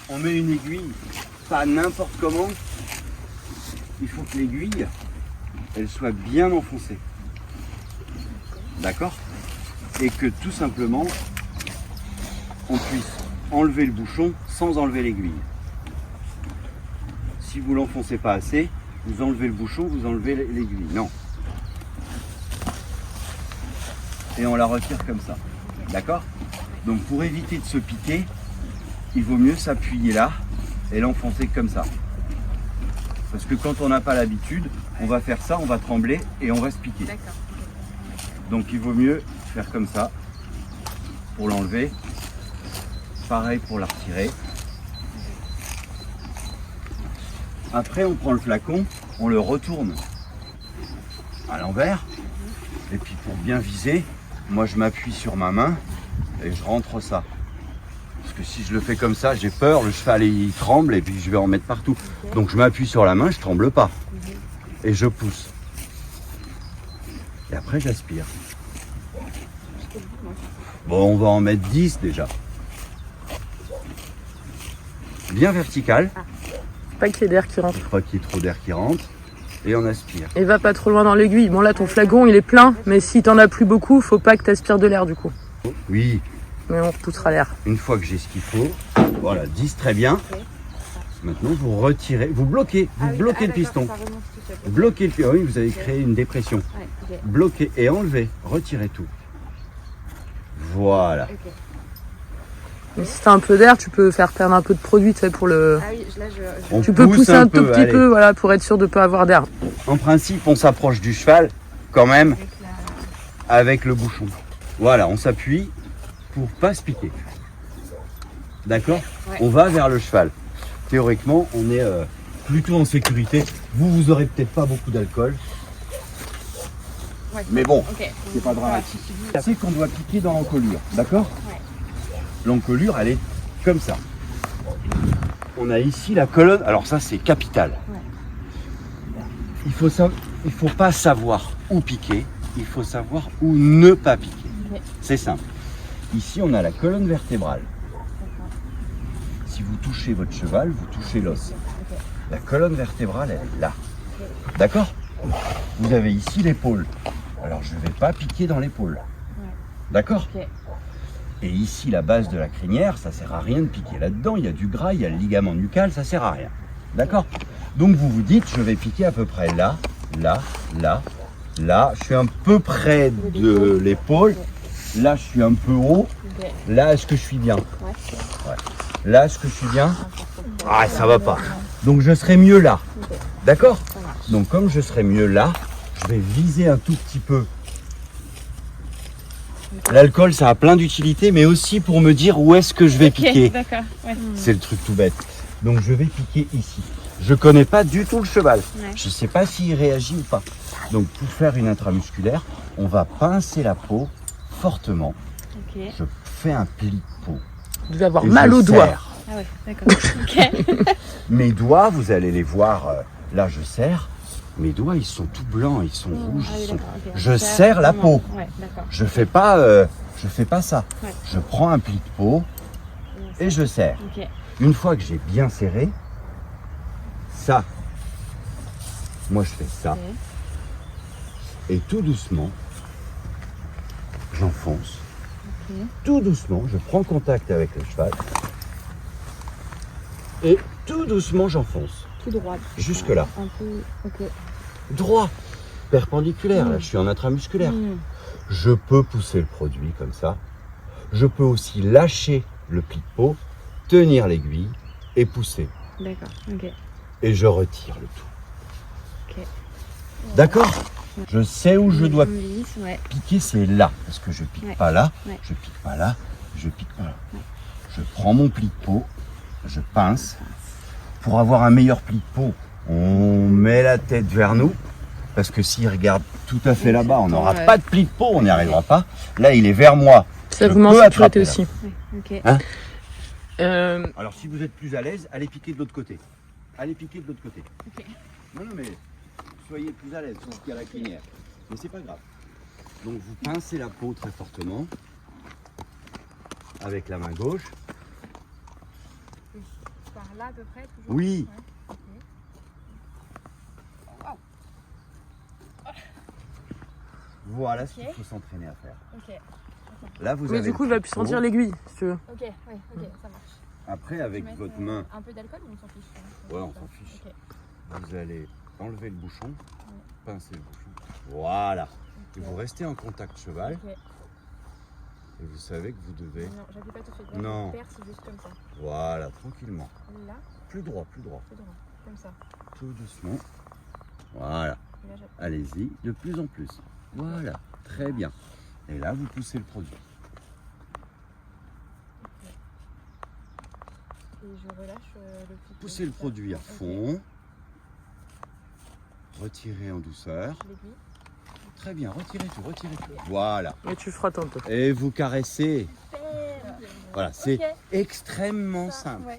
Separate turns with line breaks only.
on met une aiguille, pas n'importe comment. Il faut que l'aiguille, elle soit bien enfoncée. D'accord? Et que tout simplement, on puisse enlever le bouchon sans enlever l'aiguille. Si vous l'enfoncez pas assez, vous enlevez le bouchon, vous enlevez l'aiguille. Non. Et on la retire comme ça. D'accord? Donc pour éviter de se piquer, il vaut mieux s'appuyer là et l'enfoncer comme ça. Parce que quand on n'a pas l'habitude, on va faire ça, on va trembler et on va se piquer. Donc il vaut mieux faire comme ça pour l'enlever. Pareil pour la retirer. Après on prend le flacon, on le retourne à l'envers. Et puis pour bien viser, moi je m'appuie sur ma main et je rentre ça. Parce que si je le fais comme ça, j'ai peur, le cheval il tremble et puis je vais en mettre partout. Donc je m'appuie sur la main, je ne tremble pas. Et je pousse. Et après j'aspire. Bon, on va en mettre 10 déjà. Bien vertical.
Pas qu'il y ait d'air qui rentre.
Pas qu'il y ait trop d'air qui rentre. Et on aspire.
Et va pas trop loin dans l'aiguille. Bon là ton flagon il est plein, mais si t'en as plus beaucoup, faut pas que t'aspires de l'air du coup.
Oui.
Mais on repoussera l'air.
Une fois que j'ai ce qu'il faut, voilà, 10 très bien. Maintenant vous retirez, vous bloquez le piston. Bloquez le piston, oui, vous avez créé une dépression. Bloquez et enlevez, retirez tout. Voilà.
Mais si t'as un peu d'air, tu peux faire perdre un peu de produit, tu sais, pour le...
On
Tu peux
pousse
pousser un tout petit
allez.
peu, voilà, pour être sûr de pas avoir d'air.
En principe, on s'approche du cheval quand même avec le bouchon. Voilà, on s'appuie pour pas se piquer. D'accord? On va vers le cheval. Théoriquement, on est plutôt en sécurité. Vous aurez peut-être pas beaucoup d'alcool. Mais bon, c'est pas dramatique. C'est qu'on doit piquer dans l'encolure, d'accord? L'encolure, elle est comme ça. On a ici la colonne. Alors ça, c'est capital. Il faut pas savoir où piquer. Il faut savoir où ne pas piquer. C'est simple. Ici, on a la colonne vertébrale. Si vous touchez votre cheval, vous touchez l'os. La colonne vertébrale, elle est là. D'accord? Vous avez ici l'épaule. Alors, je ne vais pas piquer dans l'épaule. D'accord? Et ici, la base de la crinière, ça ne sert à rien de piquer. Là-dedans, il y a du gras, il y a le ligament nucal, ça ne sert à rien. D'accord? Donc, vous vous dites, je vais piquer à peu près là, là, là, là. Je suis un peu près de l'épaule. Là, je suis un peu haut. Là, est-ce que je suis bien? Ouais. Là, est-ce que je suis bien? Ah, ça va pas. Donc, je serai mieux là. D'accord? Donc, comme je serai mieux là, je vais viser un tout petit peu. L'alcool, ça a plein d'utilités, mais aussi pour me dire où est-ce que je vais piquer. C'est le truc tout bête. Donc, je vais piquer ici. Je connais pas du tout le cheval. Je ne sais pas s'il réagit ou pas. Donc, pour faire une intramusculaire, on va pincer la peau fortement. Je fais un pli de peau.
Vous devez avoir mal aux doigts.
Ah ouais, d'accord.
Mes doigts, vous allez les voir, là je serre. Mes doigts, ils sont tout blancs, ils sont rouges. Je serre la peau. Je fais pas ça. Je prends un pli de peau et je serre. Une fois que j'ai bien serré, ça, moi je fais ça. Et tout doucement, j'enfonce. Tout doucement, je prends contact avec le cheval. Et tout doucement, j'enfonce.
Tout droit.
Jusque là.
Un peu...
Droit. Perpendiculaire. Là, je suis en intramusculaire. Je peux pousser le produit comme ça. Je peux aussi lâcher le pli de peau, tenir l'aiguille et pousser.
D'accord, ok.
Et je retire le tout. D'accord? Je sais où je dois piquer, c'est là. Parce que je pique pas là, je pique pas là, je pique pas là. Je prends mon pli de peau, je pince. Pour avoir un meilleur pli de peau, on met la tête vers nous. Parce que s'il regarde tout à fait là-bas, on n'aura pas de pli de peau, on n'y arrivera pas. Là, il est vers moi.
Ça vous met en sécurité aussi.
Hein?
Euh,
Alors, si vous êtes plus à l'aise, allez piquer de l'autre côté. Allez piquer de l'autre côté. Non, mais soyez plus à l'aise, sauf qu'il y a la crinière. Mais c'est pas grave. Donc, vous pincez la peau très fortement avec la main gauche.
par là à peu près toujours.
Oui.
Ouais.
Voilà ce
Ok.
qu'il faut s'entraîner à faire.
Ok.
Là, vous
Mais
avez
du coup, il va plus
le
sentir l'aiguille, si tu veux.
Ok, ouais, ok, ça marche.
Après, avec
Je vais
votre
mettre,
main,
un peu d'alcool ou on s'en fiche?
Ouais, on s'en fiche.
Ok.
vous allez enlever le bouchon, pincer le bouchon. Voilà. Et vous restez en contact cheval.
Ok.
Et vous savez que vous devez...
Non, j'appuie pas tout de suite.
Non.
Je perce juste comme ça.
Voilà, tranquillement.
Là,
Plus droit, plus droit.
tout droit. Comme ça.
Tout doucement. Voilà.
Et là, j'appuie.
Allez-y, de plus en plus. Voilà, très bien. Et là, vous poussez le produit.
Et je relâche le petit.
Poussez le produit à fond. Retirez en douceur.
L'aiguille.
Très bien, retirez tout, retirez tout. Voilà.
Et tu frottes un peu.
Et vous caressez.
Super.
Voilà, c'est
Ok.
extrêmement simple.
Ouais.